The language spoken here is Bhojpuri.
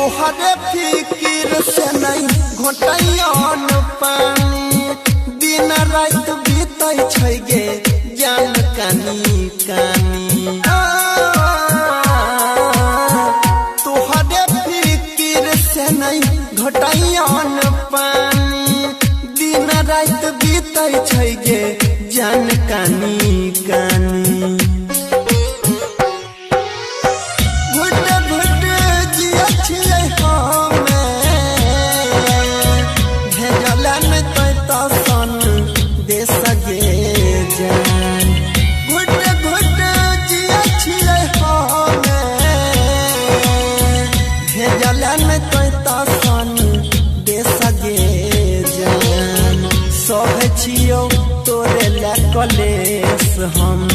तोहरे फिकिर से नहीं घोटैन पानी दिन रात बीतै छै गे जान कानी कानी तोहरे फिकिर से नहीं घोटैन पानी दिन रात बीतै छै गे जान कानी कानी तोरे ला कलेस हम